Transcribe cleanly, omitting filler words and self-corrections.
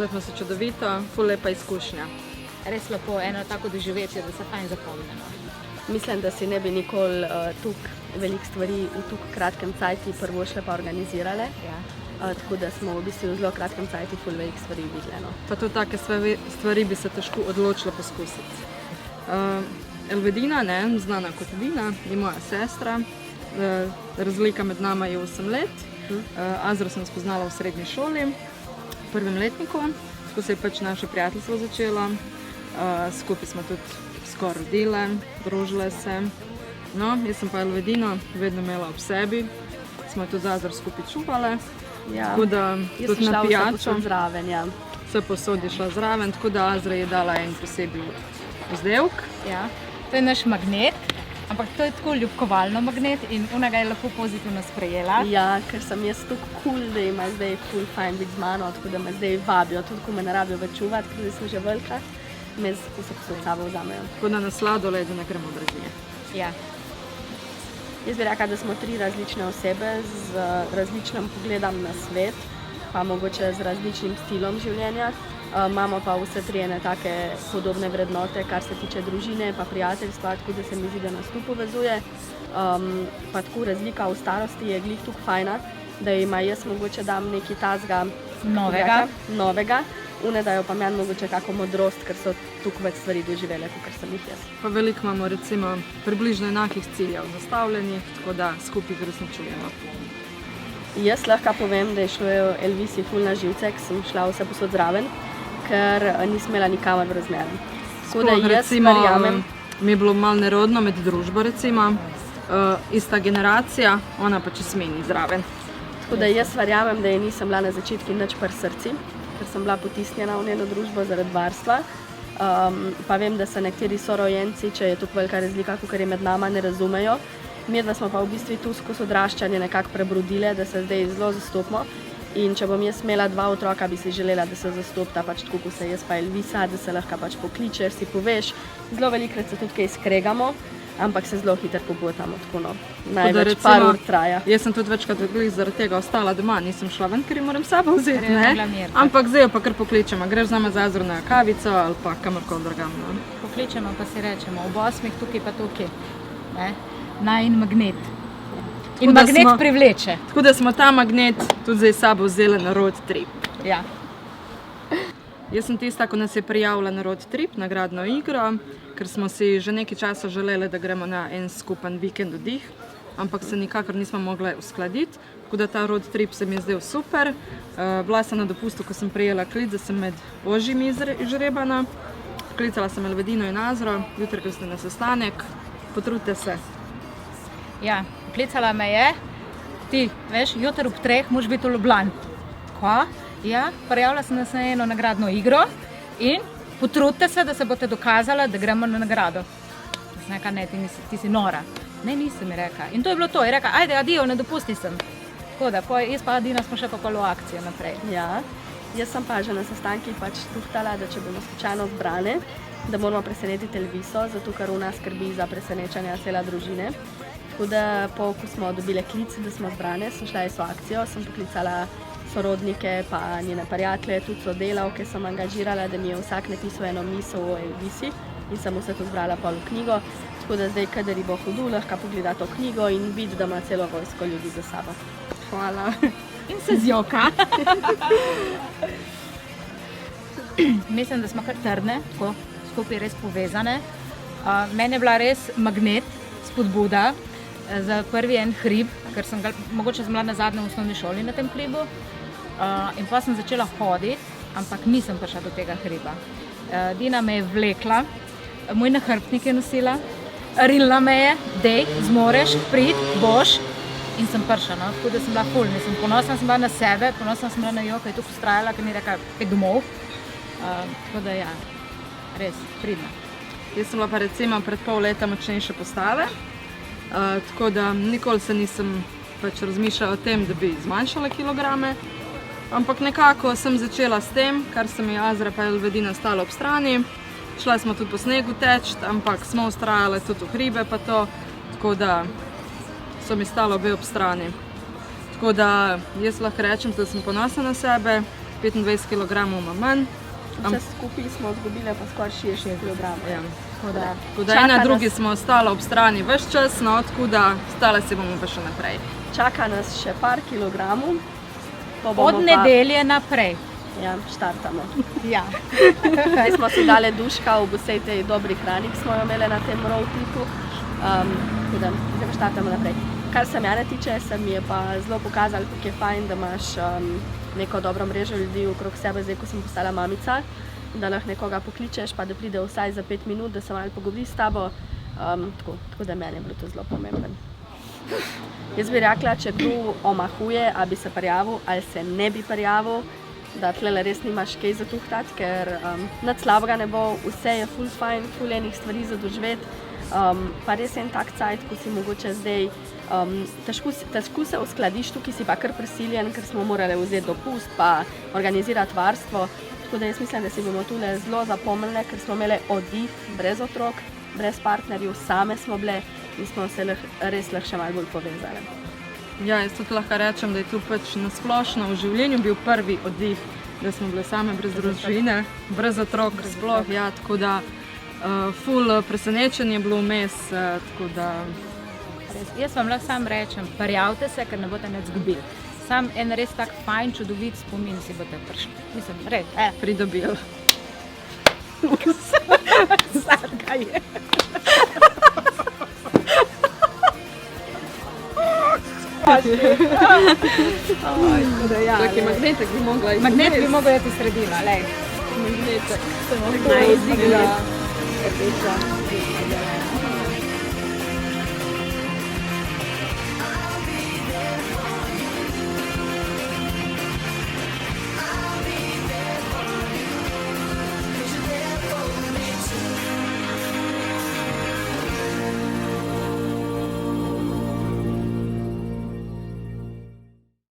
Počutili smo se čudovito, ful lepa izkušnja. Res lepo, eno tako doživetje, da se fajn zapomnimo. Mislim, da si ne bi nikoli tukaj veliko stvari v tukaj kratkem cajti prvo šle pa organizirale. Ja. Tako da smo v bistvu v zelo kratkem cajti ful veliko stvari videli. No. Pa tudi take stvari bi se težko odločila poskusiti. Elvedina, znana kot Vina, je moja sestra. Razlika med nama je 8 let. Azro sem spoznala v srednji šoli, v prvem letniku, ko se je pač naše prijateljstvo začelo. Skupaj smo tudi skoraj rodile, družile se. No, jaz sem pa Elvedino vedno imela ob sebi, smo jo tudi z Azro skupaj čuvale. Ja. Tako da tudi na pijačo zraven, ja. vse posod je šla zraven, tako da Azra je dala en posebej vzdevk. Ja. To je naš magnet, ampak to je tako ljubkovalno magnet in ona ga je lepo pozitivno sprejela. Ja, ker sem jaz tako cool, da ima zdaj ful fajn biti z mano, tako da me zdaj vabijo, tudi ko me ne rabijo več čuvati, ker sem že velika, me vse posod sabo vzamejo. Tako da na sladoled ne gremo dražije. Ja. Jaz bi rekla, da smo 3 različne osebe z različnim pogledom na svet, pa mogoče z različnim stilom življenja. Imamo pa vse 3 ene take podobne vrednote, kar se tiče družine pa prijateljstva, tako da se mi zdi, da nas tu povezuje. Pa tako razlika v starosti je glih tukaj fajna, da ima jaz mogoče dam nekaj tazga novega. Une dajo pa meni mogoče kako modrost, ker so tukaj več stvari doživele, kot sem jih jaz. Pa veliko imamo recimo približno enakih ciljev zastavljenih, tako da skupaj uresničujemo. Jaz lahko povem, da je šlo Elvisi ful na živce, ker sem šla vse posod zraven, ker nisem imela nikamor v razmerju. Tako da jaz verjamem. Mi je bilo malo nerodno med družbo recimo, ista generacija, ona pa če smeni zraven. Tako da jaz verjamem, da je nisem bila na začetku nič pri srci, ker sem bila potisnjena v njeno družbo zaradi varstva. Pa vem, da se nekateri sorojenci, če je tukaj velika razlika, kakor je med nama, ne razumejo. Midva smo pa v bistvu tu skozi odraščanje nekako prebrodile, da se zdaj zelo zastopimo. In če bom jaz imela 2 otroka, bi si želela, da se zastopta pač tako, kot se jaz pa Elvisa, da se lahko pač pokličeš, si poveš. Zelo velikokrat se tudi kaj skregamo, ampak se zelo hitro pobotamo, tako no. Največ par ur traja. Jaz sem tudi večkrat zaradi tega ostala doma, nisem šla ven, ker jo moram s sabo vzeti, ne? Ampak zdaj jo pa kar pokličemo, greš z nama za Azro na kavico ali pa kamorkoli drugam. No? Pokličemo pa si rečemo, ob 8 tukaj pa tukaj, ne? Najin magnet. In magnet privleče. Tako da smo ta magnet tudi zdaj s sabo vzeli na road trip. Ja. Jaz sem tista, ko nas je prijavila na road trip, na gradno igro, ker smo si že nekaj časa želeli, da gremo na en skupen vikend oddih, ampak se nikakor nismo mogli uskladiti, tako da ta road trip se mi je zdel super. Bila sem na dopustu, ko sem prijela klic, da sem med ožjimi izžrebana. Klicala sem Elvedino in Azro, jutri, ko ste na sestanek, potrudite se. Ja, klicala me je, ti, veš, jutri ob 3 moraš biti v Ljubljani. Ko? Ja, prijavila sem se na eno nagradno igro in potrudite se, da se boste dokazala, da gremo na nagrado. Sem rekla, ne, ti si nora. Ne, nisem, mi rekla. In to je bilo to. Je rekla, ajde, adijo, ne dopusti sem. Tako da, jaz pa Adina smo še pa v akcijo naprej. Ja, jaz sem pa že na sestankih pač tuhtala, da če bomo slučajno zbrane, da moramo presenetiti Elviso, zato ker v nas skrbi za presenečanja cela družine. Tako da, ko smo dobile klic, da smo zbrane, sem šla v akcijo, sem poklicala sorodnike, pa njene prijatelje, tudi sodelavke sem angažirala, da mi je vsak napisal eno misel o Elvisi in sem vse to zbrala pol v knjigo. Tako da zdaj, kadar ji bo hudo, lahko pogleda to knjigo in vidi, da ima celo vojsko ljudi za sabo. Hvala. In se zjoka. Mislim, da smo kar trdne, tako skupaj res povezane. Meni je bila res magnet, spodbuda za prvi en hrib, ker sem ga, mogoče sem bila na zadnjem osnovni šoli na tem hribu. In pa sem začela hoditi, ampak nisem prišla do tega hriba. Dina me je vlekla, moj nahrbtnik je nosila, rilna me je, dej, zmoreš, prid, boš, in sem prišla, no? Tako da sem bila ful, ponosna sem bila na sebe, ponosna sem bila na jo, ki je tukaj ustrajala, ker ni rekla, kaj domov. Tako da ja, res, pridna. Jaz sem bila pa recimo pred pol leta močnejše postave, tako da nikoli se nisem pač razmišljala o tem, da bi zmanjšala kilograme, ampak nekako sem začela s tem, kar se mi Azra pa Elvedina stala ob strani. Šla smo tudi po snegu teč, ampak smo ustrajale tudi v hribe pa to, tako da so mi stala obe ob strani. Tako da jaz lahko rečem, da sem ponosna na sebe, 25 kg manj. Vse skupaj smo izgubile pa skoraj 60 kg. Ja. Tako Tako da ena drugi smo ostala ob strani ves čas, no tako da stale se bomo pa še naprej. Čaka nas še par kilogramov. Od nedelje naprej. Ja, štartamo. Ja. Zdaj smo si dali duška v vsej tej dobri hrani, ki smo jo imeli na tem road tripu. Tako da zdaj pa štartamo naprej. Kar se mene tiče, se mi je pa zelo pokazalo, kako je fajn, da imaš neko dobro mrežo ljudi okrog sebe, zdaj ko sem postala mamica, da lahko nekoga pokličeš, pa da pride vsaj za 5 minut, da se malo pogovori s tabo. Tako da meni je bilo to zelo pomembno. Jaz bi rekla, če kdo omahuje, a bi se prijavil ali se ne bi prijavil, da tlele res nimaš kaj zatuhtati, ker nič slabega ne bo, vse je ful fajn, ful enih stvari za doživeti. Pa res en tak cajt, ko si mogoče zdaj težko se uskladiš, tukaj si pa kar prisiljen, ker smo morali vzeti dopust pa organizirati varstvo. Tako da jaz mislim, da si bomo tule zelo zapomnili, ker smo imeli oddih brez otrok, brez partnerjev, same smo bile in smo se res lahko še malo bolj povezali. Ja, jaz tudi lahko rečem, da je to pač nasplošno v življenju bil prvi oddih, da smo bile same brez družine, brez otrok sploh, ja, tako da ful presenečenje je bilo vmes, tako da... Jaz vam lahko sam rečem, prijavite se, ker ne boste nič izgubili. Sam en res tak fajn, čudovit spomin si boste prišli. Mislim, res, pridobili. Sadka je. Taki magnetek bi mogla iti. Magnet bi mogel iti v sredino, lej. Magnetek. Se mogla izigra. Rdeča.